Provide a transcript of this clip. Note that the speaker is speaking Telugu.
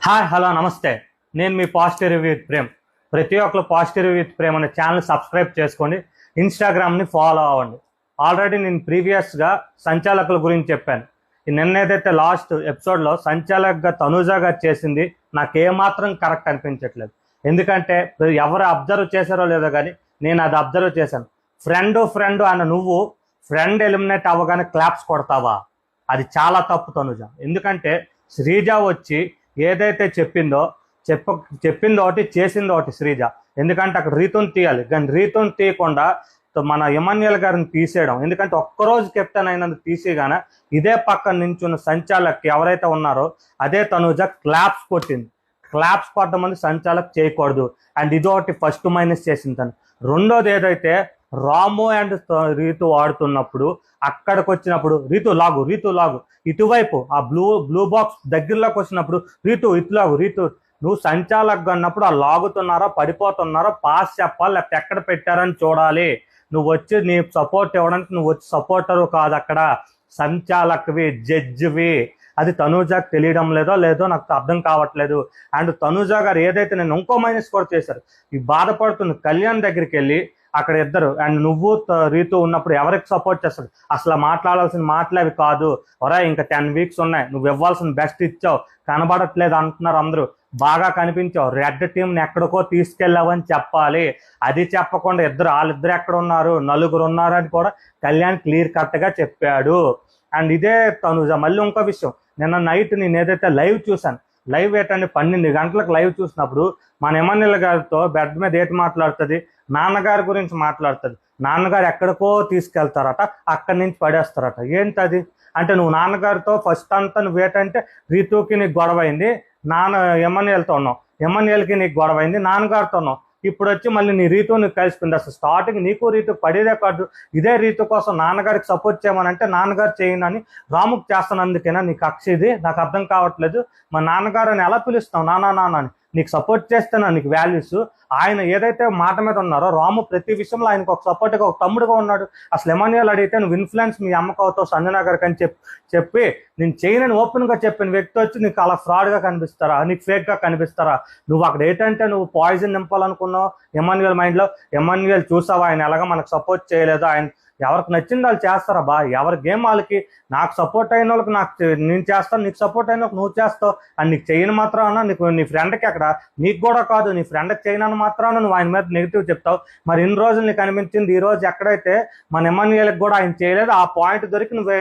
హాయ్ హలో నమస్తే. నేను మీ పాజిటివ్ రివ్యూ విత్ ప్రేమ్. ప్రతి ఒక్కరు పాజిటివ్ రివ్యూ విత్ ప్రేమ్ అనే ఛానల్ సబ్స్క్రైబ్ చేసుకోండి, ఇన్స్టాగ్రామ్ని ఫాలో అవ్వండి. ఆల్రెడీ నేను ప్రీవియస్గా సంచాలకుల గురించి చెప్పాను. నిన్నేదైతే లాస్ట్ ఎపిసోడ్లో సంచాలకుగా తనూజ గారు చేసింది నాకు ఏమాత్రం కరెక్ట్ అనిపించట్లేదు. ఎందుకంటే ఎవరు అబ్జర్వ్ చేశారో లేదో కానీ నేను అది అబ్జర్వ్ చేశాను. ఫ్రెండ్ అన్న నువ్వు ఫ్రెండ్ ఎలిమినేట్ అవ్వగానే క్లాప్స్ కొడతావా? అది చాలా తప్పు తనుజ. ఎందుకంటే శ్రీజ వచ్చి ఏదైతే చెప్పిందో ఒకటి, చేసింది ఒకటి శ్రీజ. ఎందుకంటే అక్కడ రీతుని తీయాలి, కానీ రీతుని తీయకుండా మన ఎమాన్యుయల్ గారిని తీసేయడం. ఎందుకంటే ఒక్కరోజు కెప్టెన్ అయినందుకు తీసేగానే ఇదే పక్కన నించున్న సంచాలక్ ఎవరైతే ఉన్నారో అదే తనుజ క్లాప్స్ కొట్టింది. క్లాప్స్ కొట్టమంది సంచాలక్ చేయకూడదు. అండ్ ఇదొకటి ఫస్ట్ మైనస్ చేసింది తను. రెండోది ఏదైతే రాము అండ్ రీతు ఆడుతున్నప్పుడు అక్కడికి వచ్చినప్పుడు రీతు లాగు ఇటువైపు ఆ బ్లూ బాక్స్ దగ్గరలోకి వచ్చినప్పుడు రీతు ఇటులాగు, రీతు నువ్వు సంచాలక్ అన్నప్పుడు ఆ లాగుతున్నారో పడిపోతున్నారో పాస్ చెప్పాలి, లేకపోతే ఎక్కడ పెట్టారని చూడాలి. నువ్వు వచ్చి నీ సపోర్ట్ ఇవ్వడానికి నువ్వు వచ్చి సపోర్టరు కాదు, అక్కడ సంచాలక్వి, జడ్జివి. అది తనూజాకి తెలియడం లేదో నాకు అర్థం కావట్లేదు. అండ్ తనూజ గారు ఏదైతే నేను ఇంకో మైనస్ కూడా చేశారు, ఈ బాధపడుతున్న కళ్యాణ్ దగ్గరికి వెళ్ళి అక్కడ ఇద్దరు అండ్ నువ్వు రీతు ఉన్నప్పుడు ఎవరికి సపోర్ట్ చేస్తాడు? అసలు మాట్లాడాల్సిన మాటలు అవి కాదు. ఒరా ఇంకా 10 వీక్స్ ఉన్నాయి, నువ్వు ఇవ్వాల్సిన బెస్ట్ ఇచ్చావు, కనబడట్లేదు అంటున్నారు అందరూ. బాగా కనిపించావు, రెడ్ టీంని ఎక్కడికో తీసుకెళ్ళావని చెప్పాలి. అది చెప్పకుండా వాళ్ళిద్దరు ఎక్కడ ఉన్నారు, నలుగురు ఉన్నారు అని కూడా కళ్యాణ్ క్లియర్ కట్గా చెప్పాడు. అండ్ ఇదే తనుజ. మళ్ళీ ఇంకో విషయం, నిన్న నైట్ నేను ఏదైతే లైవ్ చూశాను, లైవ్ ఏంటంటే 12 గంటలకు లైవ్ చూసినప్పుడు మన ఎమ్మెల్యేల గారితో బెడ్ మీద ఏంటి మాట్లాడుతుంది, నాన్నగారి గురించి మాట్లాడుతుంది. నాన్నగారు ఎక్కడికో తీసుకెళ్తారట, అక్కడి నుంచి పడేస్తారట. ఏంటది అంటే నువ్వు నాన్నగారితో ఫస్ట్ అంతా నువ్వేటంటే రీతుకి నీకు గొడవ అయింది, ఎమ్మెల్యేలతో ఉన్నావు, ఎమ్మెల్యేలకి నీకు గొడవ అయింది, నాన్నగారితో ఉన్నావు. ఇప్పుడు వచ్చి మళ్ళీ నీ రీతు నీకు కలిసిపోయింది. అసలు స్టార్టింగ్ నీకు రీతు పడేదే కాదు. ఇదే రీతు కోసం నాన్నగారికి సపోర్ట్ చేయమనంటే నాన్నగారు చేయనని రాముకి చేస్తానందుకేనా నీకు కక్ష? ఇది నాకు అర్థం కావట్లేదు. మా నాన్నగారు అని ఎలా పిలుస్తావు నాన్న అని? నీకు సపోర్ట్ చేస్తేనా నీకు వాల్యూస్? ఆయన ఏదైతే మాట మీద ఉన్నారో రాము ప్రతి విషయంలో ఆయనకు ఒక సపోర్ట్గా, ఒక తమ్ముడుగా ఉన్నాడు. అసలు ఎమాన్యుయల్ అడిగితే నువ్వు ఇన్ఫ్లుయెన్స్ మీ అమ్మకు అవుతావు సంజనా గారికి అని చెప్పి నేను చేయనని ఓపెన్గా చెప్పిన వ్యక్తి వచ్చి నీకు అలా ఫ్రాడ్గా కనిపిస్తారా, నీకు ఫేక్గా కనిపిస్తారా? నువ్వు అక్కడ ఏంటంటే నువ్వు పాయిజన్ నింపాలనుకున్నావు ఎమాన్యుయల్ మైండ్లో. ఎమాన్యుయల్ చూసావా ఆయన ఎలాగా మనకు సపోర్ట్ చేయలేదు. ఆయన ఎవరికి నచ్చింది వాళ్ళు చేస్తారా బా, ఎవరి గేమ్ వాళ్ళకి. నాకు సపోర్ట్ అయిన వాళ్ళకి నేను చేస్తాను, నీకు సపోర్ట్ అయిన వాళ్ళకి నువ్వు చేస్తావు. అని నీకు చేయని మాత్రాన నీ ఫ్రెండ్కి అక్కడ, నీకు కూడా కాదు నీ ఫ్రెండ్కి చేయనని మాత్రాన నువ్వు ఆయన మీద నెగిటివ్ చెప్తావు. మరి ఇన్ని రోజులు నీకు అనిపించింది, ఈ రోజు ఎక్కడైతే మన ఎమ్మెల్యేలకు కూడా ఆయన చేయలేదు, ఆ పాయింట్ దొరికి నువ్వు